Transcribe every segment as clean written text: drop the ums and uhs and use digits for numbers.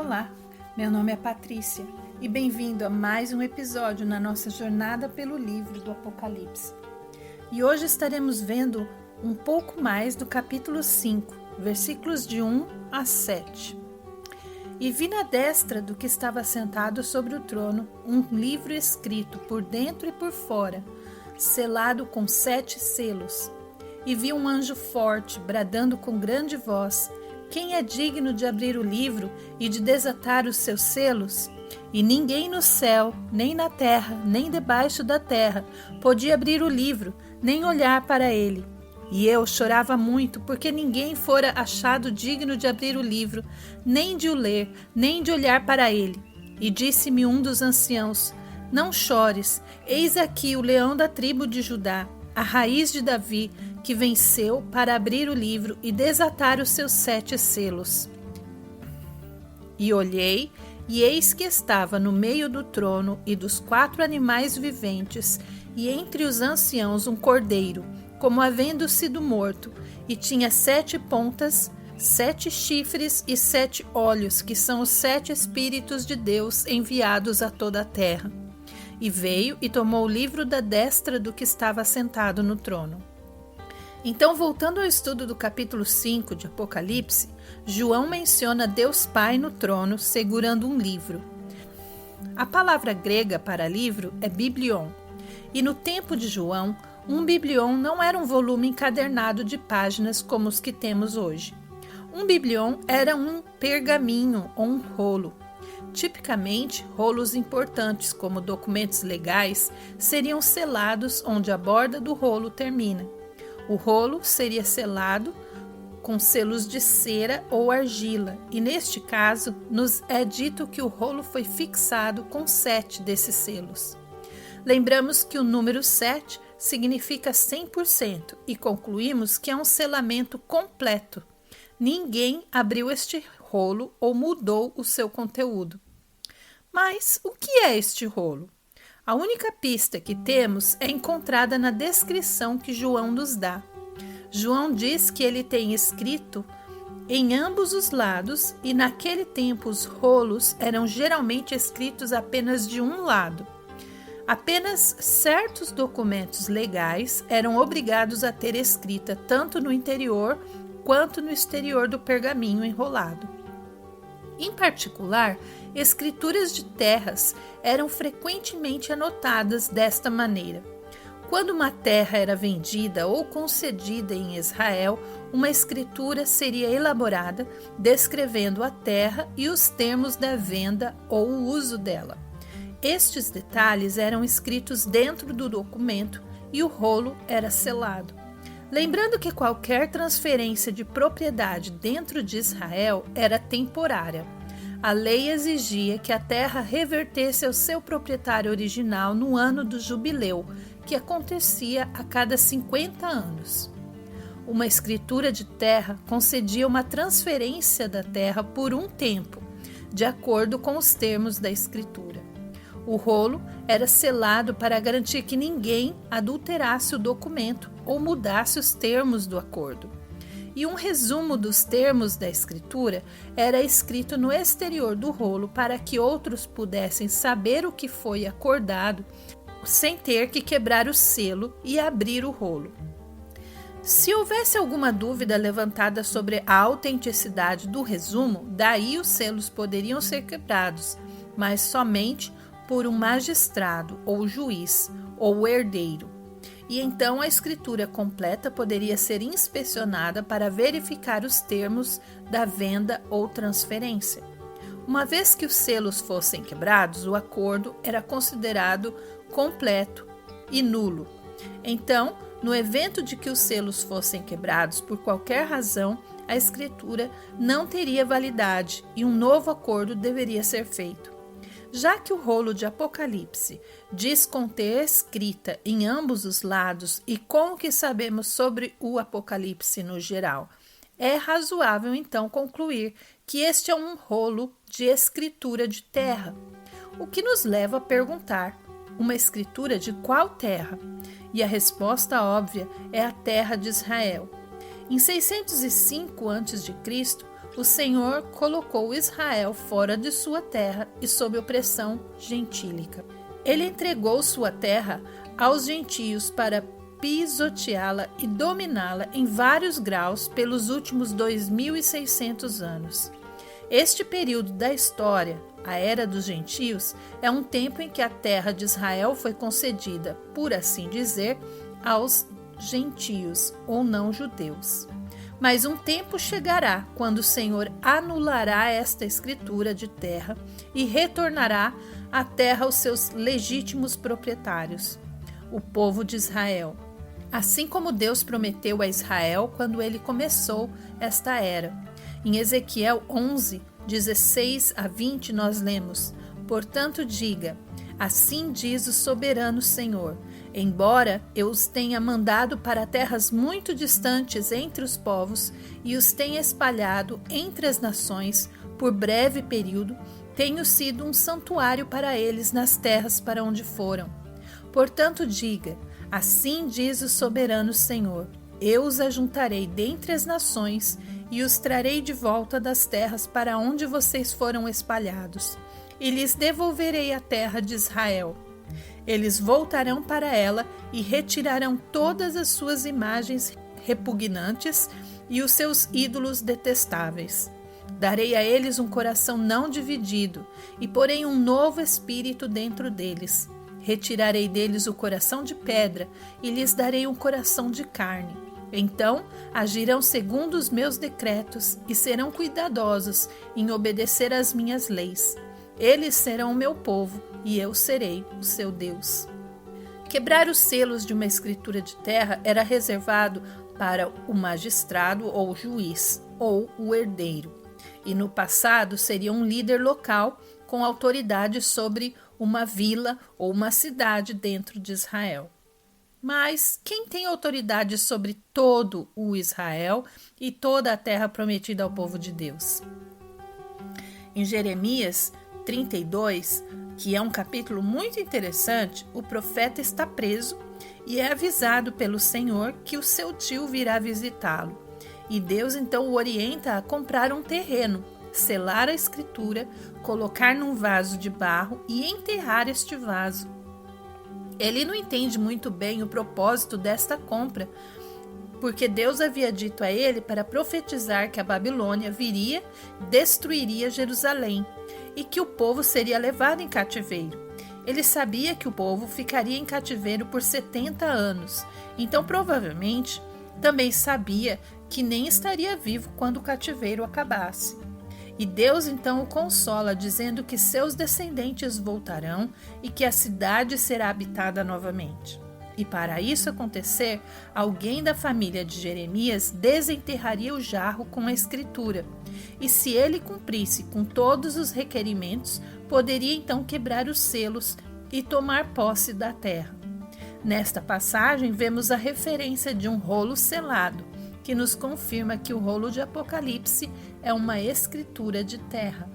Olá, meu nome é Patrícia e bem-vindo a mais um episódio na nossa jornada pelo livro do Apocalipse. E hoje estaremos vendo um pouco mais do capítulo 5, versículos de 1 a 7. E vi na destra do que estava sentado sobre o trono um livro escrito por dentro e por fora, selado com 7 selos. E vi um anjo forte, bradando com grande voz: quem é digno de abrir o livro e de desatar os seus selos? E ninguém no céu, nem na terra, nem debaixo da terra, podia abrir o livro, nem olhar para ele. E eu chorava muito, porque ninguém fora achado digno de abrir o livro, nem de o ler, nem de olhar para ele. E disse-me um dos anciãos: não chores, eis aqui o leão da tribo de Judá, a raiz de Davi, que venceu para abrir o livro e desatar os seus 7 selos. E olhei, e eis que estava no meio do trono e dos 4 animais viventes, e entre os anciãos um cordeiro, como havendo sido morto, e tinha 7 pontas, 7 chifres e 7 olhos, que são os 7 Espíritos de Deus enviados a toda a terra. E veio e tomou o livro da destra do que estava sentado no trono. Então, voltando ao estudo do capítulo 5 de Apocalipse, João menciona Deus Pai no trono segurando um livro. A palavra grega para livro é biblion, e no tempo de João, um biblion não era um volume encadernado de páginas como os que temos hoje. Um biblion era um pergaminho ou um rolo. Tipicamente, rolos importantes, como documentos legais, seriam selados onde a borda do rolo termina. O rolo seria selado com selos de cera ou argila, e neste caso, nos é dito que o rolo foi fixado com 7 desses selos. Lembramos que o número 7 significa 100% e concluímos que é um selamento completo. Ninguém abriu este rolo ou mudou o seu conteúdo. Mas o que é este rolo? A única pista que temos é encontrada na descrição que João nos dá. João diz que ele tem escrito em ambos os lados, e naquele tempo os rolos eram geralmente escritos apenas de um lado. Apenas certos documentos legais eram obrigados a ter escrita tanto no interior quanto no exterior do pergaminho enrolado. Em particular, escrituras de terras eram frequentemente anotadas desta maneira. Quando uma terra era vendida ou concedida em Israel, uma escritura seria elaborada descrevendo a terra e os termos da venda ou o uso dela. Estes detalhes eram escritos dentro do documento e o rolo era selado. Lembrando que qualquer transferência de propriedade dentro de Israel era temporária. A lei exigia que a terra revertesse ao seu proprietário original no ano do jubileu, que acontecia a cada 50 anos. Uma escritura de terra concedia uma transferência da terra por um tempo, de acordo com os termos da escritura. O rolo era selado para garantir que ninguém adulterasse o documento ou mudasse os termos do acordo. E um resumo dos termos da escritura era escrito no exterior do rolo para que outros pudessem saber o que foi acordado sem ter que quebrar o selo e abrir o rolo. Se houvesse alguma dúvida levantada sobre a autenticidade do resumo, daí os selos poderiam ser quebrados, mas somente por um magistrado ou juiz ou herdeiro. E então a escritura completa poderia ser inspecionada para verificar os termos da venda ou transferência. Uma vez que os selos fossem quebrados, o acordo era considerado completo e nulo. Então, no evento de que os selos fossem quebrados por qualquer razão, a escritura não teria validade e um novo acordo deveria ser feito. Já que o rolo de Apocalipse diz conter escrita em ambos os lados e com o que sabemos sobre o Apocalipse no geral, é razoável então concluir que este é um rolo de escritura de terra, o que nos leva a perguntar: uma escritura de qual terra? E a resposta óbvia é a terra de Israel. Em 605 a.C., o Senhor colocou Israel fora de sua terra e sob opressão gentílica. Ele entregou sua terra aos gentios para pisoteá-la e dominá-la em vários graus pelos últimos 2.600 anos. Este período da história, a Era dos Gentios, é um tempo em que a terra de Israel foi concedida, por assim dizer, aos gentios ou não-judeus. Mas um tempo chegará quando o Senhor anulará esta escritura de terra e retornará a terra aos seus legítimos proprietários, o povo de Israel. Assim como Deus prometeu a Israel quando ele começou esta era. Em Ezequiel 11, 16 a 20, nós lemos: Portanto, diga, assim diz o soberano Senhor, embora eu os tenha mandado para terras muito distantes entre os povos e os tenha espalhado entre as nações por breve período, tenho sido um santuário para eles nas terras para onde foram. Portanto, diga, assim diz o soberano Senhor, eu os ajuntarei dentre as nações e os trarei de volta das terras para onde vocês foram espalhados, e lhes devolverei a terra de Israel. Eles voltarão para ela e retirarão todas as suas imagens repugnantes e os seus ídolos detestáveis. Darei a eles um coração não dividido e porei um novo espírito dentro deles. Retirarei deles o coração de pedra e lhes darei um coração de carne. Então agirão segundo os meus decretos e serão cuidadosos em obedecer às minhas leis. Eles serão o meu povo e eu serei o seu Deus. Quebrar os selos de uma escritura de terra era reservado para o magistrado ou juiz, ou o herdeiro. E no passado seria um líder local com autoridade sobre uma vila ou uma cidade dentro de Israel. Mas quem tem autoridade sobre todo o Israel e toda a terra prometida ao povo de Deus? Em Jeremias 32, que é um capítulo muito interessante, o profeta está preso e é avisado pelo Senhor que o seu tio virá visitá-lo. E Deus então o orienta a comprar um terreno, selar a escritura, colocar num vaso de barro e enterrar este vaso. Ele não entende muito bem o propósito desta compra, porque Deus havia dito a ele para profetizar que a Babilônia viria, destruiria Jerusalém e que o povo seria levado em cativeiro. Ele sabia que o povo ficaria em cativeiro por 70 anos, então provavelmente também sabia que nem estaria vivo quando o cativeiro acabasse. E Deus então o consola, dizendo que seus descendentes voltarão e que a cidade será habitada novamente. E para isso acontecer, alguém da família de Jeremias desenterraria o jarro com a escritura. E se ele cumprisse com todos os requerimentos, poderia então quebrar os selos e tomar posse da terra. Nesta passagem, vemos a referência de um rolo selado, que nos confirma que o rolo de Apocalipse é uma escritura de terra.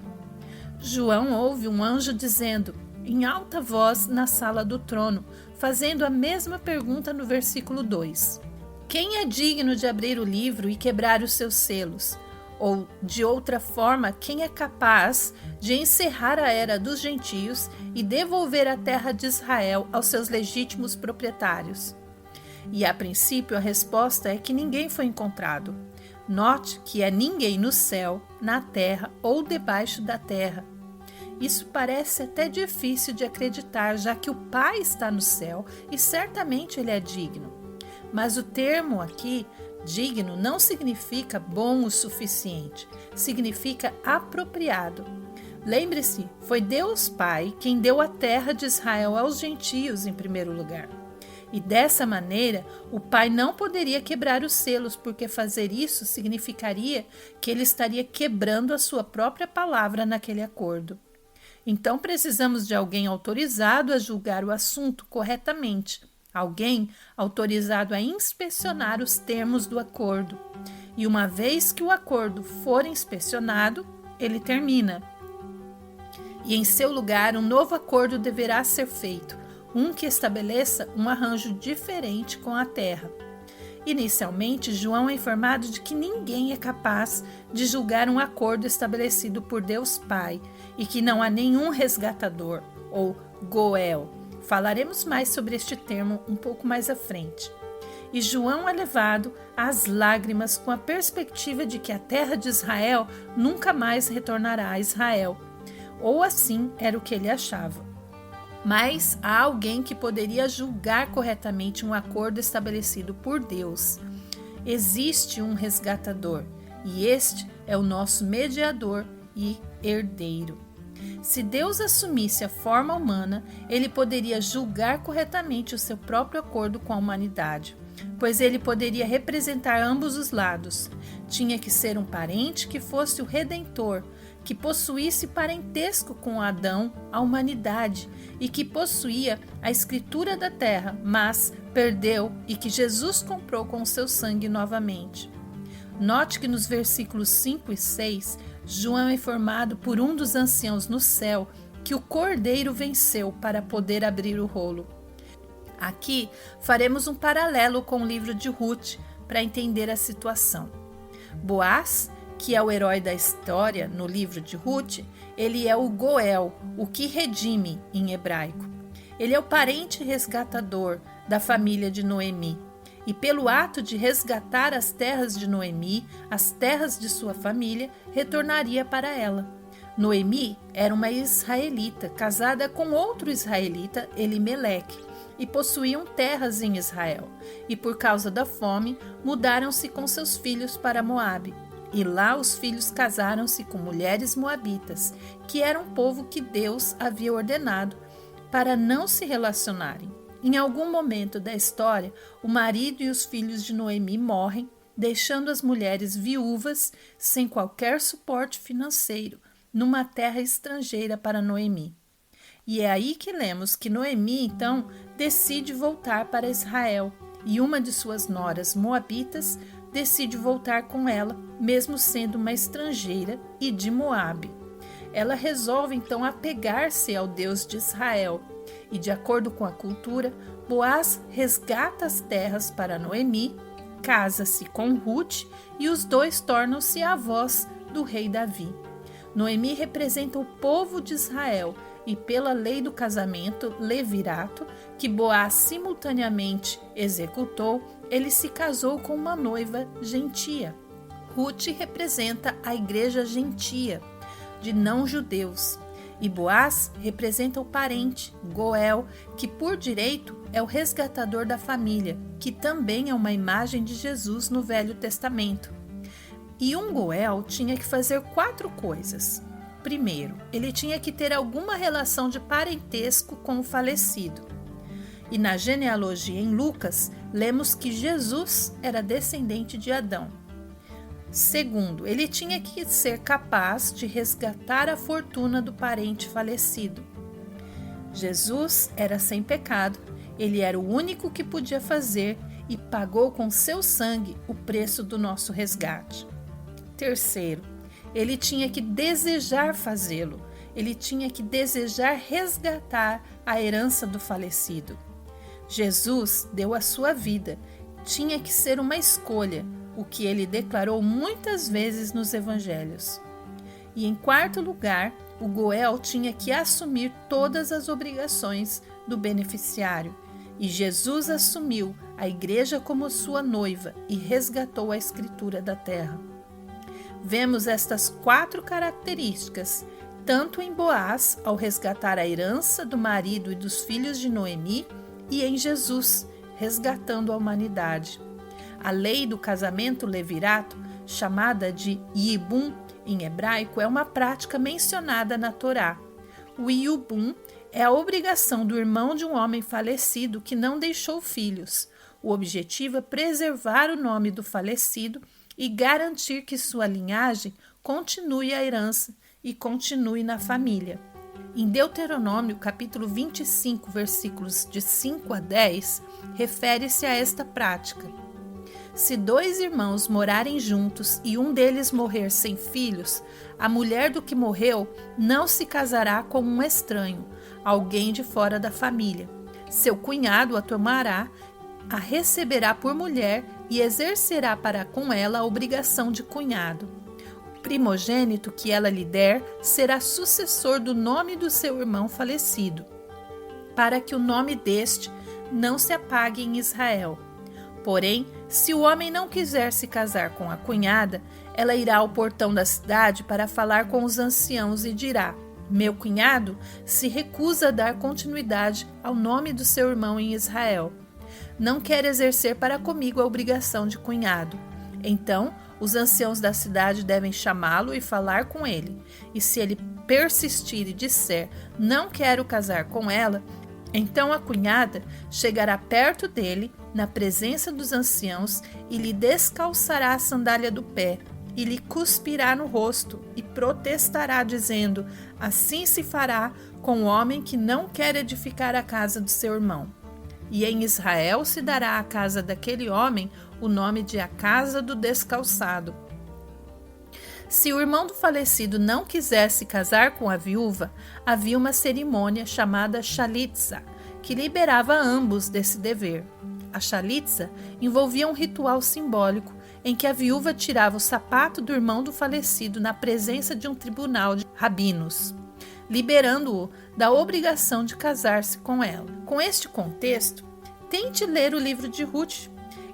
João ouve um anjo dizendo, em alta voz, na sala do trono, fazendo a mesma pergunta no versículo 2. Quem é digno de abrir o livro e quebrar os seus selos? Ou, de outra forma, quem é capaz de encerrar a era dos gentios e devolver a terra de Israel aos seus legítimos proprietários? E a princípio a resposta é que ninguém foi encontrado. Note que é ninguém no céu, na terra ou debaixo da terra. Isso parece até difícil de acreditar, já que o Pai está no céu e certamente ele é digno. Mas o termo aqui, digno, não significa bom o suficiente, significa apropriado. Lembre-se, foi Deus Pai quem deu a terra de Israel aos gentios em primeiro lugar. E dessa maneira, o Pai não poderia quebrar os selos, porque fazer isso significaria que ele estaria quebrando a sua própria palavra naquele acordo. Então precisamos de alguém autorizado a julgar o assunto corretamente, alguém autorizado a inspecionar os termos do acordo. E uma vez que o acordo for inspecionado, ele termina. E em seu lugar, um novo acordo deverá ser feito, um que estabeleça um arranjo diferente com a terra. Inicialmente, João é informado de que ninguém é capaz de julgar um acordo estabelecido por Deus Pai e que não há nenhum resgatador, ou Goel. Falaremos mais sobre este termo um pouco mais à frente. E João é levado às lágrimas com a perspectiva de que a terra de Israel nunca mais retornará a Israel. Ou assim era o que ele achava. Mas há alguém que poderia julgar corretamente um acordo estabelecido por Deus. Existe um resgatador, e este é o nosso mediador e herdeiro. Se Deus assumisse a forma humana, ele poderia julgar corretamente o seu próprio acordo com a humanidade, pois ele poderia representar ambos os lados. Tinha que ser um parente que fosse o Redentor, que possuísse parentesco com Adão, a humanidade, e que possuía a escritura da terra, mas perdeu e que Jesus comprou com o seu sangue novamente. Note que nos versículos 5 e 6, João é informado por um dos anciãos no céu que o Cordeiro venceu para poder abrir o rolo. Aqui faremos um paralelo com o livro de Ruth para entender a situação. Boaz, que é o herói da história no livro de Ruth, ele é o Goel, o que redime em hebraico. Ele é o parente resgatador da família de Noemi. E pelo ato de resgatar as terras de Noemi, as terras de sua família, retornaria para ela. Noemi era uma israelita, casada com outro israelita, Elimeleque, e possuíam terras em Israel. E por causa da fome, mudaram-se com seus filhos para Moabe. E lá os filhos casaram-se com mulheres moabitas, que eram um povo que Deus havia ordenado para não se relacionarem. Em algum momento da história, o marido e os filhos de Noemi morrem, deixando as mulheres viúvas sem qualquer suporte financeiro, numa terra estrangeira para Noemi. E é aí que lemos que Noemi, então, decide voltar para Israel, e uma de suas noras moabitas decide voltar com ela, mesmo sendo uma estrangeira e de Moabe. Ela resolve então apegar-se ao Deus de Israel e, de acordo com a cultura, Boaz resgata as terras para Noemi, casa-se com Ruth e os dois tornam-se avós do rei Davi. Noemi representa o povo de Israel e, pela lei do casamento, levirato, que Boaz simultaneamente executou, ele se casou com uma noiva gentia. Ruth representa a igreja gentia, de não-judeus, e Boaz representa o parente, Goel, que por direito é o resgatador da família, que também é uma imagem de Jesus no Velho Testamento. E um Goel tinha que fazer 4 coisas. Primeiro, ele tinha que ter alguma relação de parentesco com o falecido. E na genealogia em Lucas, lemos que Jesus era descendente de Adão. Segundo, ele tinha que ser capaz de resgatar a fortuna do parente falecido. Jesus era sem pecado, ele era o único que podia fazer e pagou com seu sangue o preço do nosso resgate. Terceiro, ele tinha que desejar fazê-lo, ele tinha que desejar resgatar a herança do falecido. Jesus deu a sua vida, tinha que ser uma escolha, o que ele declarou muitas vezes nos evangelhos. E em quarto lugar, o Goel tinha que assumir todas as obrigações do beneficiário, e Jesus assumiu a igreja como sua noiva e resgatou a escritura da terra. Vemos estas 4 características, tanto em Boaz, ao resgatar a herança do marido e dos filhos de Noemi, e em Jesus, resgatando a humanidade. A lei do casamento levirato, chamada de Yibum em hebraico, é uma prática mencionada na Torá. O Yibum é a obrigação do irmão de um homem falecido que não deixou filhos. O objetivo é preservar o nome do falecido e garantir que sua linhagem continue a herança e continue na família. Em Deuteronômio, capítulo 25, versículos de 5 a 10, refere-se a esta prática. Se 2 irmãos morarem juntos e um deles morrer sem filhos, a mulher do que morreu não se casará com um estranho, alguém de fora da família. Seu cunhado a tomará a receberá por mulher e exercerá para com ela a obrigação de cunhado. O primogênito que ela lhe der será sucessor do nome do seu irmão falecido, para que o nome deste não se apague em Israel. Porém, se o homem não quiser se casar com a cunhada, ela irá ao portão da cidade para falar com os anciãos e dirá: meu cunhado se recusa a dar continuidade ao nome do seu irmão em Israel. Não quer exercer para comigo a obrigação de cunhado. Então, os anciãos da cidade devem chamá-lo e falar com ele. E se ele persistir e disser: não quero casar com ela, então a cunhada chegará perto dele, na presença dos anciãos, e lhe descalçará a sandália do pé, e lhe cuspirá no rosto, e protestará, dizendo: assim se fará com o homem que não quer edificar a casa do seu irmão. E em Israel se dará à casa daquele homem o nome de a casa do descalçado. Se o irmão do falecido não quiser se casar com a viúva, havia uma cerimônia chamada chalitza, que liberava ambos desse dever. A chalitza envolvia um ritual simbólico em que a viúva tirava o sapato do irmão do falecido na presença de um tribunal de rabinos, liberando-o da obrigação de casar-se com ela. Com este contexto, tente ler o livro de Ruth.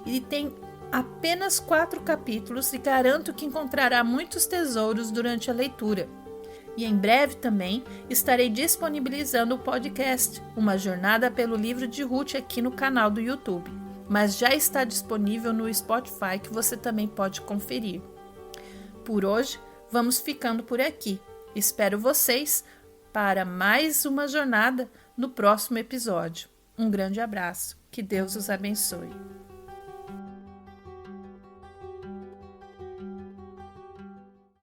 Ele tem apenas 4 capítulos e garanto que encontrará muitos tesouros durante a leitura. E em breve também estarei disponibilizando o podcast Uma Jornada pelo Livro de Ruth aqui no canal do YouTube, mas já está disponível no Spotify, que você também pode conferir. Por hoje, vamos ficando por aqui. Espero vocês para mais uma jornada no próximo episódio. Um grande abraço. Que Deus os abençoe.